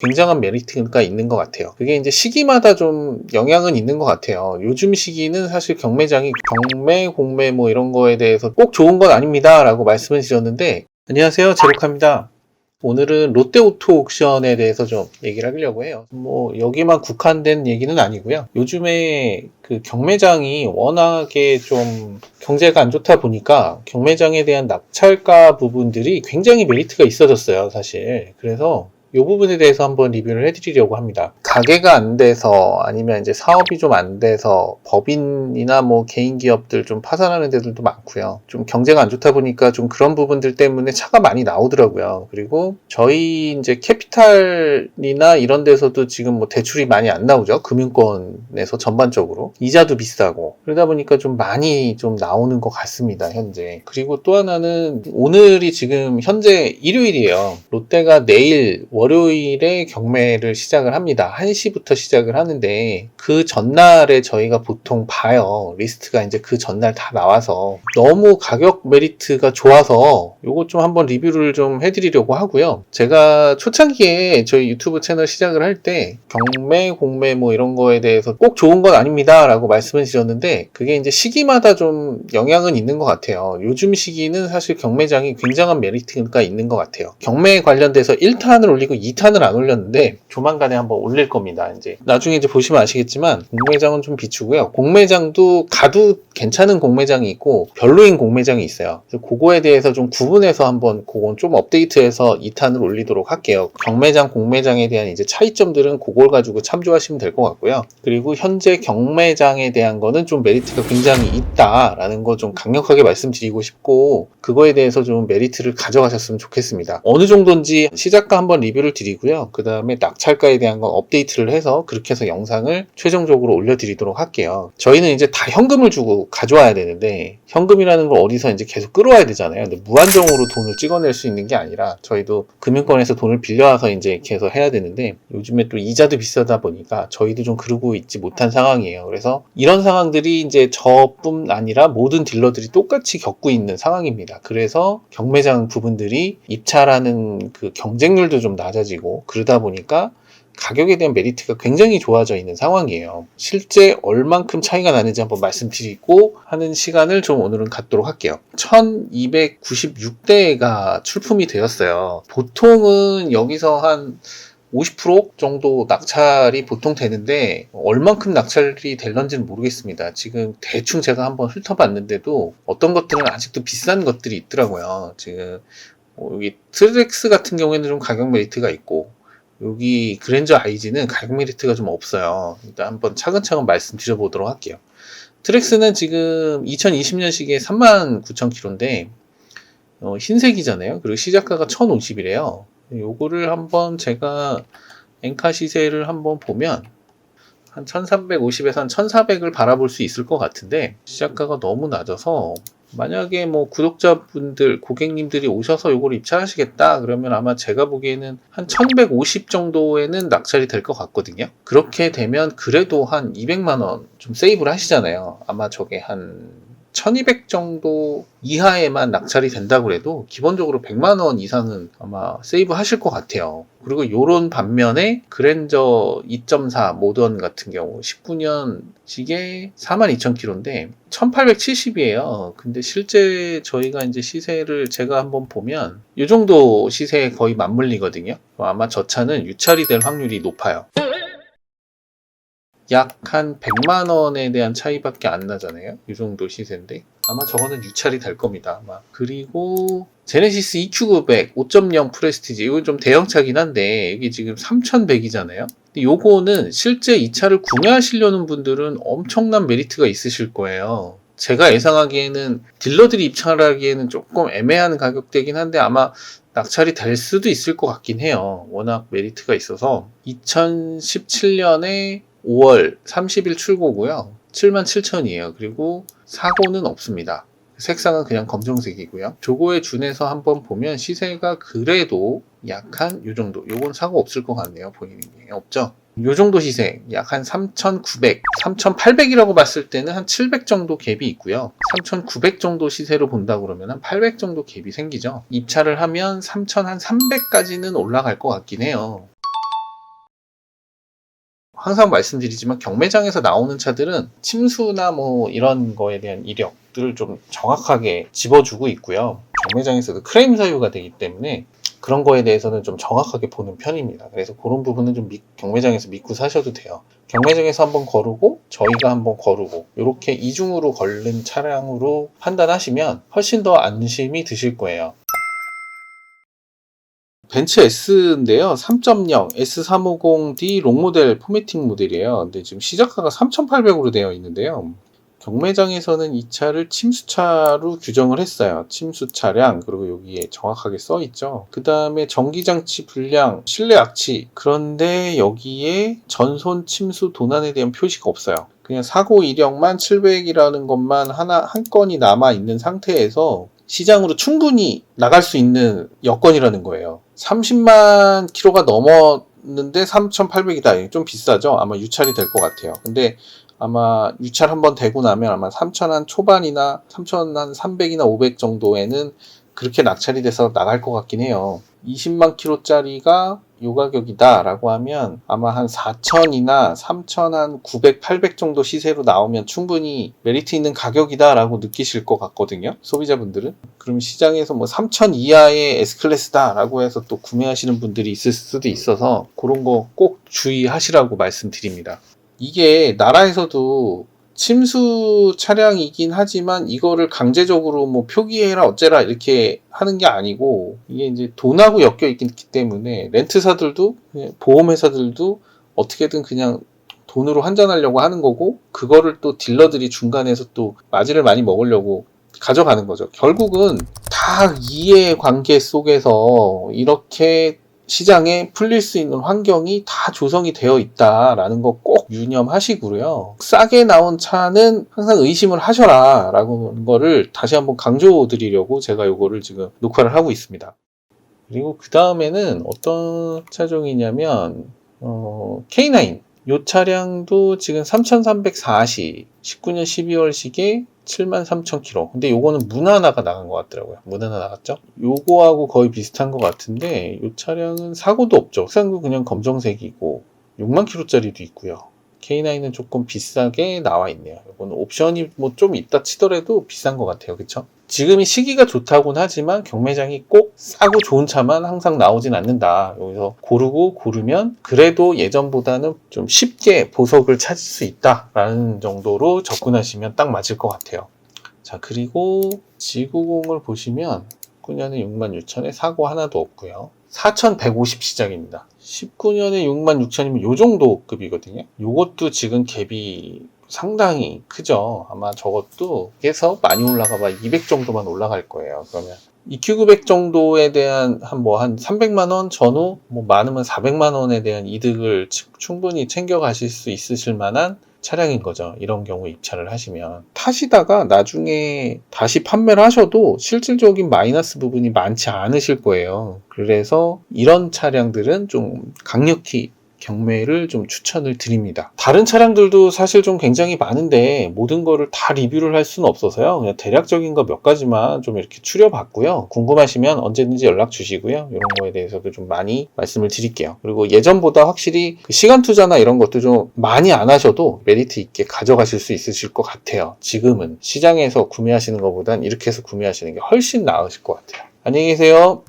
굉장한 메리트가 있는 것 같아요. 그게 이제 시기마다 좀 영향은 있는 것 같아요. 요즘 시기는 사실 경매장이 경매, 공매 뭐 이런 거에 대해서 꼭 좋은 건 아닙니다 라고 말씀을 드렸는데, 안녕하세요, 제로카입니다. 오늘은 롯데오토 옥션에 대해서 좀 얘기를 하려고 해요. 뭐 여기만 국한된 얘기는 아니고요. 요즘에 그 경매장이 워낙에 좀 경제가 안 좋다 보니까 경매장에 대한 낙찰가 부분들이 굉장히 메리트가 있어졌어요, 사실. 그래서 이 부분에 대해서 한번 리뷰를 해드리려고 합니다. 가게가 안 돼서 아니면 이제 사업이 좀 안 돼서 법인이나 뭐 개인 기업들 좀 파산하는 데들도 많고요. 좀 경제가 안 좋다 보니까 좀 그런 부분들 때문에 차가 많이 나오더라고요. 그리고 저희 이제 캐피탈이나 이런 데서도 지금 뭐 대출이 많이 안 나오죠. 금융권에서 전반적으로 이자도 비싸고 그러다 보니까 좀 많이 좀 나오는 것 같습니다, 현재. 그리고 또 하나는 오늘이 지금 현재 일요일이에요. 롯데가 내일 월요일에 경매를 시작을 합니다. 1시부터 시작을 하는데 그 전날에 저희가 보통 봐요. 리스트가 이제 그 전날 다 나와서 너무 가격 메리트가 좋아서 요거 좀 한번 리뷰를 좀 해드리려고 하고요. 제가 초창기에 저희 유튜브 채널 시작을 할 때 경매, 공매 뭐 이런 거에 대해서 꼭 좋은 건 아닙니다 라고 말씀을 드렸는데, 그게 이제 시기마다 좀 영향은 있는 것 같아요. 요즘 시기는 사실 경매장이 굉장한 메리트가 있는 것 같아요. 경매에 관련돼서 1탄을 올리고 2탄을 안 올렸는데 조만간에 한번 올릴 겁니다. 이제 나중에 이제 보시면 아시겠지만 공매장은 좀 비추고요. 공매장도 가도 괜찮은 공매장이 있고 별로인 공매장이 있어요. 그래서 그거에 대해서 좀 구분해서 한번 그건 좀 업데이트해서 2탄을 올리도록 할게요. 경매장, 공매장에 대한 이제 차이점들은 그걸 가지고 참조하시면 될 것 같고요. 그리고 현재 경매장에 대한 거는 좀 메리트가 굉장히 있다라는 거 좀 강력하게 말씀드리고 싶고, 그거에 대해서 좀 메리트를 가져가셨으면 좋겠습니다. 어느 정도인지 시작가 한번 리뷰를 드리고요. 그 다음에 낙찰가에 대한 건 업데이트를 해서 그렇게 해서 영상을 최종적으로 올려드리도록 할게요. 저희는 이제 다 현금을 주고 가져와야 되는데, 현금이라는 걸 어디서 이제 계속 끌어와야 되잖아요. 근데 무한정으로 돈을 찍어낼 수 있는 게 아니라 저희도 금융권에서 돈을 빌려와서 이제 이렇게 해서 해야 되는데, 요즘에 또 이자도 비싸다 보니까 저희도 좀 그러고 있지 못한 상황이에요. 그래서 이런 상황들이 이제 저뿐 아니라 모든 딜러들이 똑같이 겪고 있는 상황입니다. 그래서 경매장 부분들이 입찰하는 그 경쟁률도 좀 낮아지고 그러다 보니까 가격에 대한 메리트가 굉장히 좋아져 있는 상황이에요. 실제 얼만큼 차이가 나는지 한번 말씀드리고 하는 시간을 좀 오늘은 갖도록 할게요. 1296대가 출품이 되었어요. 보통은 여기서 한 50% 정도 낙찰이 보통 되는데 얼만큼 낙찰이 될런지는 모르겠습니다. 지금 대충 제가 한번 훑어봤는데도 어떤 것들은 아직도 비싼 것들이 있더라고요. 지금 여기 트렉스 같은 경우에는 좀 가격 메리트가 있고, 여기 그랜저 IG는 가격 메리트가 좀 없어요. 일단 한번 차근차근 말씀드려보도록 할게요. 트렉스는 지금 2020년식에 39,000km인데 흰색이잖아요. 그리고 시작가가 1,050이래요. 요거를 한번 제가 엔카 시세를 한번 보면 한 1350에서 한 1400을 바라볼 수 있을 것 같은데, 시작가가 너무 낮아서 만약에 뭐 구독자분들, 고객님들이 오셔서 요걸 입찰하시겠다 그러면 아마 제가 보기에는 한 1150 정도에는 낙찰이 될 것 같거든요. 그렇게 되면 그래도 한 200만원 좀 세이브를 하시잖아요. 아마 저게 한 1200 정도 이하에만 낙찰이 된다고 해도 기본적으로 100만원 이상은 아마 세이브 하실 것 같아요. 그리고 요런 반면에 그랜저 2.4 모던 같은 경우 19년식에 42,000km인데 1870이에요. 근데 실제 저희가 이제 시세를 제가 한번 보면 이 정도 시세에 거의 맞물리거든요. 아마 저 차는 유찰이 될 확률이 높아요. 약 한 100만원에 대한 차이밖에 안 나잖아요. 이 정도 시세인데 아마 저거는 유찰이 될 겁니다. 아마. 그리고 제네시스 EQ900 5.0 프레스티지, 이건 좀 대형차긴 한데 이게 지금 3100이잖아요. 근데 요거는 실제 이 차를 구매하시려는 분들은 엄청난 메리트가 있으실 거예요. 제가 예상하기에는 딜러들이 입찰하기에는 조금 애매한 가격대긴 한데 아마 낙찰이 될 수도 있을 것 같긴 해요. 워낙 메리트가 있어서. 2017년에 5월 30일 출고고요. 77,000이에요. 그리고 사고는 없습니다. 색상은 그냥 검정색이고요. 저거에 준해서 한번 보면 시세가 그래도 약 한 요 정도. 요건 사고 없을 것 같네요. 보이는 게 없죠? 요 정도 시세, 약 한 3,900, 3,800이라고 봤을 때는 한 700 정도 갭이 있고요. 3,900 정도 시세로 본다 그러면 한 800 정도 갭이 생기죠. 입찰을 하면 3,300까지는 올라갈 것 같긴 해요. 항상 말씀드리지만 경매장에서 나오는 차들은 침수나 뭐 이런 거에 대한 이력들을 좀 정확하게 집어주고 있고요. 경매장에서도 크레임 사유가 되기 때문에 그런 거에 대해서는 좀 정확하게 보는 편입니다. 그래서 그런 부분은 좀 경매장에서 믿고 사셔도 돼요. 경매장에서 한번 거르고 저희가 한번 거르고 이렇게 이중으로 걸른 차량으로 판단하시면 훨씬 더 안심이 드실 거예요. 벤츠 S인데요. 3.0 S350D 롱모델 포매팅 모델이에요. 근데 지금 시작가가 3,800으로 되어 있는데요. 경매장에서는 이 차를 침수차로 규정을 했어요. 침수 차량, 그리고 여기에 정확하게 써 있죠. 그 다음에 전기장치 불량, 실내 악취. 그런데 여기에 전손 침수 도난에 대한 표시가 없어요. 그냥 사고 이력만 700이라는 것만 한 건이 남아 있는 상태에서 시장으로 충분히 나갈 수 있는 여건이라는 거예요. 30만 킬로가 넘었는데 3,800이다. 좀 비싸죠? 아마 유찰이 될 것 같아요. 근데 아마 유찰 한번 되고 나면 아마 3,000한 초반이나 3,000한 300이나 500 정도에는 그렇게 낙찰이 돼서 나갈 것 같긴 해요. 20만 킬로짜리가 요 가격이다 라고 하면 아마 한 4,000이나 3,000한 900, 800 정도 시세로 나오면 충분히 메리트 있는 가격이다 라고 느끼실 것 같거든요. 소비자분들은. 그럼 시장에서 뭐 3,000 이하의 S클래스다 라고 해서 또 구매하시는 분들이 있을 수도 있어서 그런 거 꼭 주의하시라고 말씀드립니다. 이게 나라에서도 침수 차량이긴 하지만 이거를 강제적으로 뭐 표기해라 어째라 이렇게 하는 게 아니고 이게 이제 돈하고 엮여 있기 때문에 렌트사들도 보험회사들도 어떻게든 그냥 돈으로 환전하려고 하는 거고 그거를 또 딜러들이 중간에서 또 마진을 많이 먹으려고 가져가는 거죠. 결국은 다 이해관계 속에서 이렇게 시장에 풀릴 수 있는 환경이 다 조성이 되어 있다라는 거 꼭 유념하시고요. 싸게 나온 차는 항상 의심을 하셔라 라고 거를 다시 한번 강조드리려고 제가 요거를 지금 녹화를 하고 있습니다. 그리고 그 다음에는 어떤 차종이냐면 K9 요 차량도 지금 3,340 19년 12월식에 73,000km. 근데 요거는 문하나가 나간 것 같더라고요. 문하나 나갔죠? 요거하고 거의 비슷한 것 같은데 요 차량은 사고도 없죠. 색상도 그냥 검정색이고 6만 킬로짜리도 있고요. K9은 조금 비싸게 나와 있네요. 이거는 옵션이 뭐 좀 있다 치더라도 비싼 것 같아요. 그쵸? 지금이 시기가 좋다고는 하지만 경매장이 꼭 싸고 좋은 차만 항상 나오진 않는다. 여기서 고르면 그래도 예전보다는 좀 쉽게 보석을 찾을 수 있다라는 정도로 접근하시면 딱 맞을 것 같아요. 자, 그리고 G90을 보시면 19년에 66,000에 사고 하나도 없고요. 4,150 시작입니다. 19년에 66,000이면 요 정도 급이거든요. 요것도 지금 갭이 상당히 크죠. 아마 저것도 해서 많이 올라가 봐 200 정도만 올라갈 거예요. 그러면 EQ900 정도에 대한 한 300만원 전후 뭐 많으면 400만원에 대한 이득을 충분히 챙겨 가실 수 있으실 만한 차량인 거죠. 이런 경우 입찰을 하시면 타시다가 나중에 다시 판매를 하셔도 실질적인 마이너스 부분이 많지 않으실 거예요. 그래서 이런 차량들은 좀 강력히 경매를 좀 추천을 드립니다. 다른 차량들도 사실 좀 굉장히 많은데 모든 거를 다 리뷰를 할 수는 없어서요. 그냥 대략적인 거 몇 가지만 좀 이렇게 추려봤고요. 궁금하시면 언제든지 연락 주시고요. 이런 거에 대해서도 좀 많이 말씀을 드릴게요. 그리고 예전보다 확실히 그 시간 투자나 이런 것도 좀 많이 안 하셔도 메리트 있게 가져가실 수 있으실 것 같아요. 지금은 시장에서 구매하시는 것보단 이렇게 해서 구매하시는 게 훨씬 나으실 것 같아요. 안녕히 계세요.